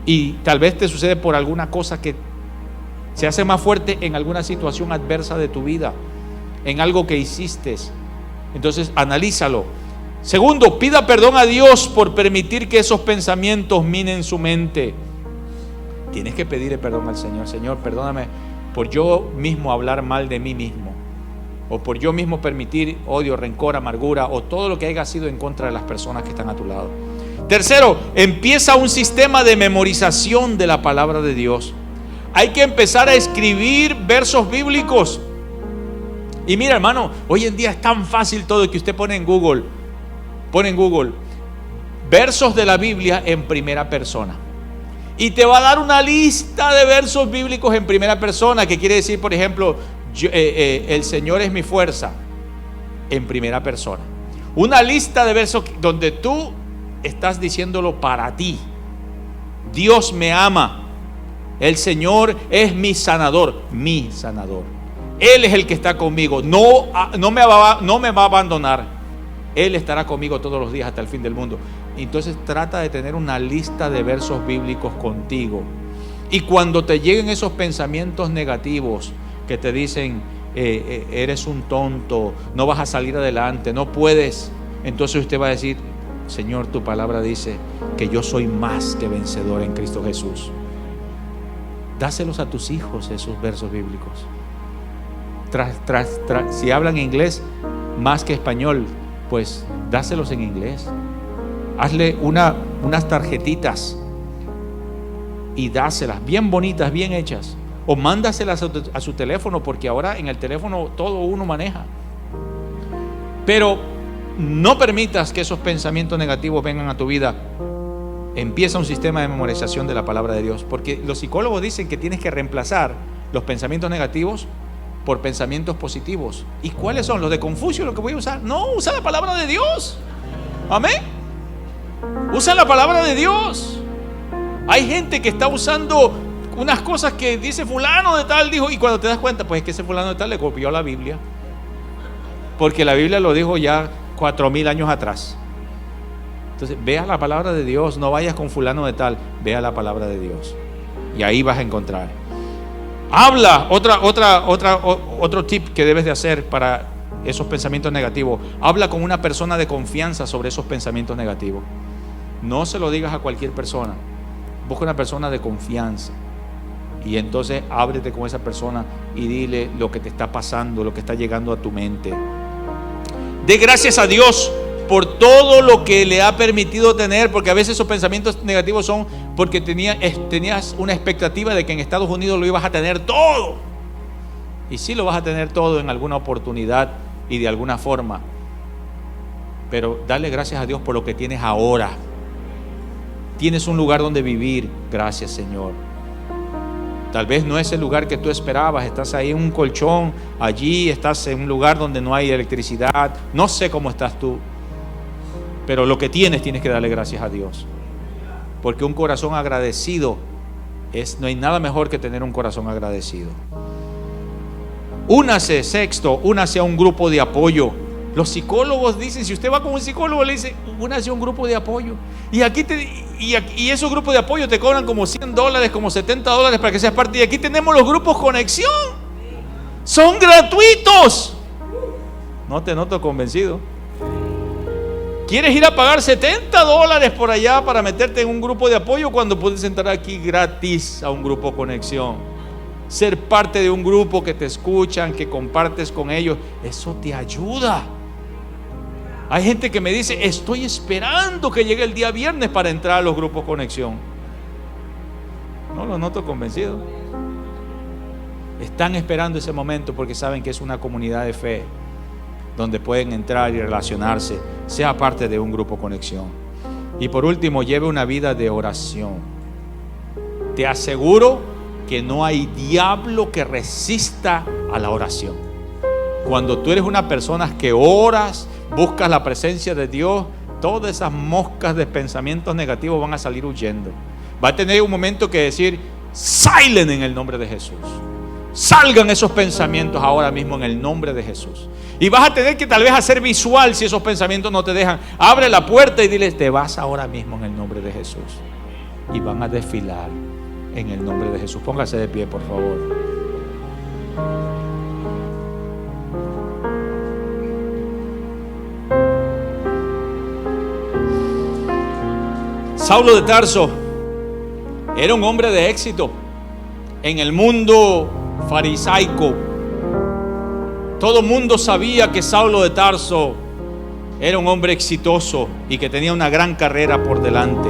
y tal vez te sucede por alguna cosa que se hace más fuerte en alguna situación adversa de tu vida, en algo que hiciste. Entonces analízalo. Segundo, pida perdón a Dios por permitir que esos pensamientos minen su mente. Tienes que pedirle perdón al Señor. Señor, perdóname por yo mismo hablar mal de mí mismo, o por yo mismo permitir odio, rencor, amargura, o todo lo que haya sido en contra de las personas que están a tu lado. Tercero, empieza un sistema de memorización de la palabra de Dios. Hay que empezar a escribir versos bíblicos. Y mira, hermano, hoy en día es tan fácil todo que usted pone en Google versos de la Biblia en primera persona, y te va a dar una lista de versos bíblicos en primera persona, que quiere decir, por ejemplo, el Señor es mi fuerza, en primera persona. Una lista de versos donde tú estás diciéndolo para ti. Dios me ama, el Señor es mi sanador. Él es el que está conmigo, no me va a abandonar. Él estará conmigo todos los días hasta el fin del mundo. Entonces trata de tener una lista de versos bíblicos contigo, y cuando te lleguen esos pensamientos negativos que te dicen eres un tonto, no vas a salir adelante, no puedes, entonces usted va a decir: Señor, tu palabra dice que yo soy más que vencedor en Cristo Jesús. Dáselos a tus hijos esos versos bíblicos. Si hablan inglés más que español, pues dáselos en inglés. Hazle unas tarjetitas y dáselas bien bonitas, bien hechas, o mándaselas a su teléfono, porque ahora en el teléfono todo uno maneja. Pero no permitas que esos pensamientos negativos vengan a tu vida. Empieza un sistema de memorización de la palabra de Dios, porque los psicólogos dicen que tienes que reemplazar los pensamientos negativos por pensamientos positivos. ¿Y cuáles son? Los de Confucio, lo que voy a usar. No, usa la palabra de Dios. Amén. Usa la palabra de Dios. Hay gente que está usando unas cosas que dice fulano de tal dijo, y cuando te das cuenta, pues es que ese fulano de tal le copió la Biblia, porque la Biblia lo dijo ya 4000 años atrás. Entonces, vea la palabra de Dios, no vayas con fulano de tal, vea la palabra de Dios y ahí vas a encontrar. Habla, otro tip que debes de hacer para esos pensamientos negativos. Habla con una persona de confianza sobre esos pensamientos negativos. No se lo digas a cualquier persona. Busca una persona de confianza y entonces ábrete con esa persona y dile lo que te está pasando, lo que está llegando a tu mente. Dé gracias a Dios por todo lo que le ha permitido tener, porque a veces esos pensamientos negativos son porque tenías una expectativa de que en Estados Unidos lo ibas a tener todo, y sí lo vas a tener todo en alguna oportunidad y de alguna forma, pero dale gracias a Dios por lo que tienes ahora. Tienes un lugar donde vivir, gracias Señor. Tal vez no es el lugar que tú esperabas, estás ahí en un colchón, allí estás en un lugar donde no hay electricidad, no sé cómo estás tú, pero lo que tienes que darle gracias a Dios, porque un corazón agradecido no hay nada mejor que tener un corazón agradecido. Únase a un grupo de apoyo. Los psicólogos dicen, si usted va con un psicólogo, le dice, únase a un grupo de apoyo. Y esos grupos de apoyo te cobran como $100, como $70 para que seas parte. Y aquí tenemos los grupos Conexión. Son gratuitos. No te noto convencido. ¿Quieres ir a pagar $70 por allá para meterte en un grupo de apoyo cuando puedes entrar aquí gratis a un grupo Conexión? Ser parte de un grupo que te escuchan, que compartes con ellos, eso te ayuda. Hay gente que me dice, estoy esperando que llegue el día viernes para entrar a los grupos Conexión. No lo noto convencido. Están esperando ese momento porque saben que es una comunidad de fe donde pueden entrar y relacionarse, sea parte de un grupo Conexión. Y por último, lleve una vida de oración. Te aseguro que no hay diablo que resista a la oración. Cuando tú eres una persona que oras, buscas la presencia de Dios, todas esas moscas de pensamientos negativos van a salir huyendo. Va a tener un momento que decir, silent en el nombre de Jesús. Salgan esos pensamientos ahora mismo en el nombre de Jesús. Y vas a tener que tal vez hacer visual si esos pensamientos no te dejan. Abre la puerta y diles, te vas ahora mismo en el nombre de Jesús. Y van a desfilar en el nombre de Jesús. Póngase de pie, por favor. Saulo de Tarso era un hombre de éxito en el mundo farisaico. Todo el mundo sabía que Saulo de Tarso era un hombre exitoso y que tenía una gran carrera por delante.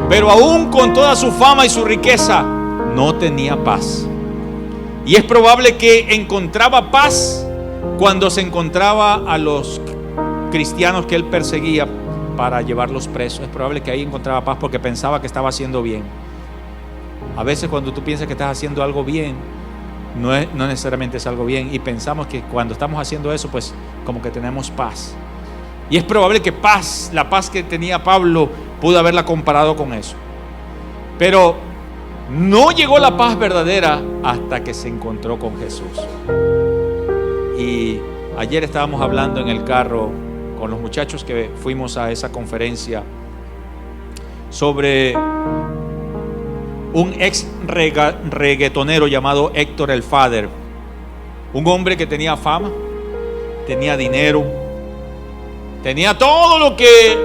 Pero aún con toda su fama y su riqueza, no tenía paz. Y es probable que encontraba paz cuando se encontraba a los cristianos que él perseguía para llevarlos presos. Es probable que ahí encontraba paz porque pensaba que estaba haciendo bien. A veces cuando tú piensas que estás haciendo algo bien, no necesariamente es algo bien, y pensamos que cuando estamos haciendo eso, pues como que tenemos paz. Y es probable que la paz que tenía Pablo, pudo haberla comparado con eso. Pero no llegó la paz verdadera hasta que se encontró con Jesús. Y ayer estábamos hablando en el carro con los muchachos que fuimos a esa conferencia sobre un ex reggaetonero llamado Héctor el Father. Un hombre que tenía fama, tenía dinero, tenía todo lo que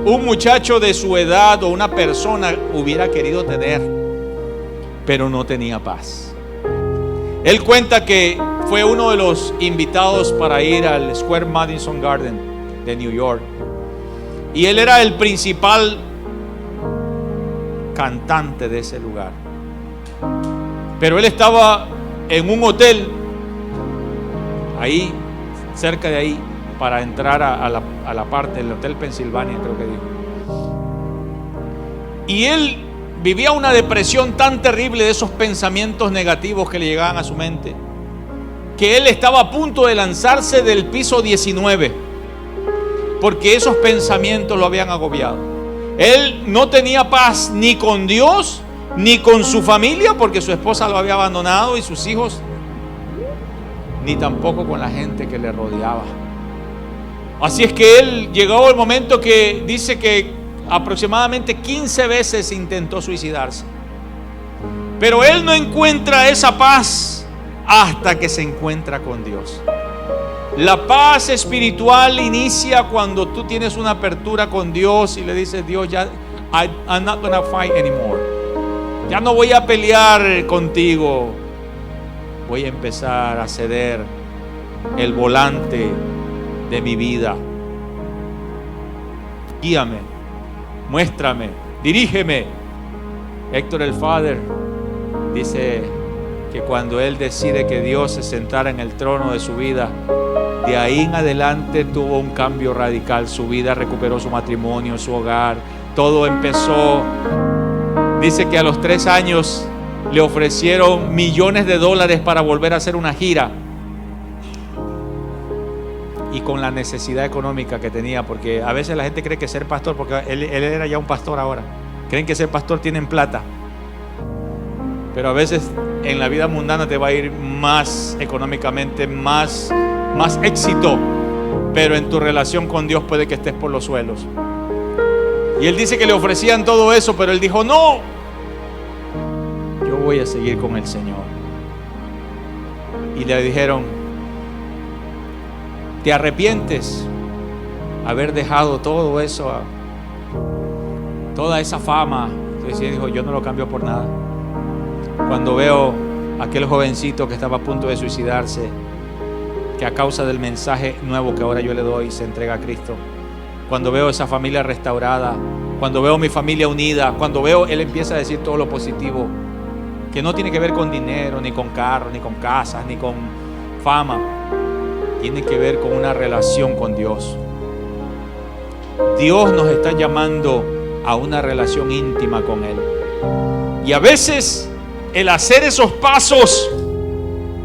un muchacho de su edad o una persona hubiera querido tener, pero no tenía paz. Él cuenta que fue uno de los invitados para ir al Square Madison Garden de New York, y él era el principal cantante de ese lugar. Pero él estaba en un hotel ahí, cerca de ahí, para entrar a la parte del Hotel Pensilvania, creo que dijo. Y él vivía una depresión tan terrible de esos pensamientos negativos que le llegaban a su mente, que él estaba a punto de lanzarse del piso 19, porque esos pensamientos lo habían agobiado. Él no tenía paz ni con Dios, ni con su familia, porque su esposa lo había abandonado y sus hijos, ni tampoco con la gente que le rodeaba. Así es que él llegó el momento que dice que aproximadamente 15 veces intentó suicidarse. Pero él no encuentra esa paz hasta que se encuentra con Dios. La paz espiritual inicia cuando tú tienes una apertura con Dios y le dices: Dios, ya I'm not gonna fight anymore. Ya no voy a pelear contigo. Voy a empezar a ceder el volante de mi vida. Guíame, muéstrame, dirígeme. Héctor el Father dice que cuando él decide que Dios se sentara en el trono de su vida, de ahí en adelante tuvo un cambio radical. Su vida recuperó su matrimonio, su hogar, todo empezó. Dice que a los 3 años le ofrecieron millones de dólares para volver a hacer una gira, y con la necesidad económica que tenía, porque a veces la gente cree que ser pastor, porque él era ya un pastor ahora, creen que ser pastor tienen plata, pero a veces en la vida mundana te va a ir más económicamente, más éxito, pero en tu relación con Dios puede que estés por los suelos. Y él dice que le ofrecían todo eso, pero él dijo: no, yo voy a seguir con el Señor. Y le dijeron: ¿te arrepientes haber dejado todo eso, toda esa fama? Entonces él dijo: yo no lo cambio por nada. Cuando veo a aquel jovencito que estaba a punto de suicidarse, que a causa del mensaje nuevo que ahora yo le doy se entrega a Cristo, cuando veo esa familia restaurada, cuando veo mi familia unida, cuando veo, él empieza a decir todo lo positivo, que no tiene que ver con dinero, ni con carros, ni con casas, ni con fama. Tiene que ver con una relación con Dios. Dios nos está llamando a una relación íntima con Él. Y a veces el hacer esos pasos,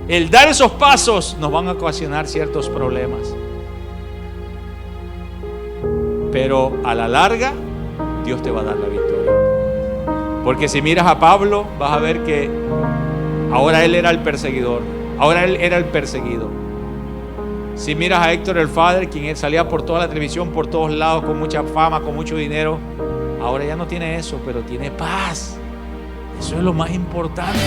el dar esos pasos, nos van a ocasionar ciertos problemas. Pero a la larga, Dios te va a dar la victoria. Porque si miras a Pablo, vas a ver que ahora él era el perseguidor. Ahora él era el perseguido. Si miras a Héctor el Father, quien salía por toda la televisión, por todos lados, con mucha fama, con mucho dinero, ahora ya no tiene eso, pero tiene paz. Eso es lo más importante.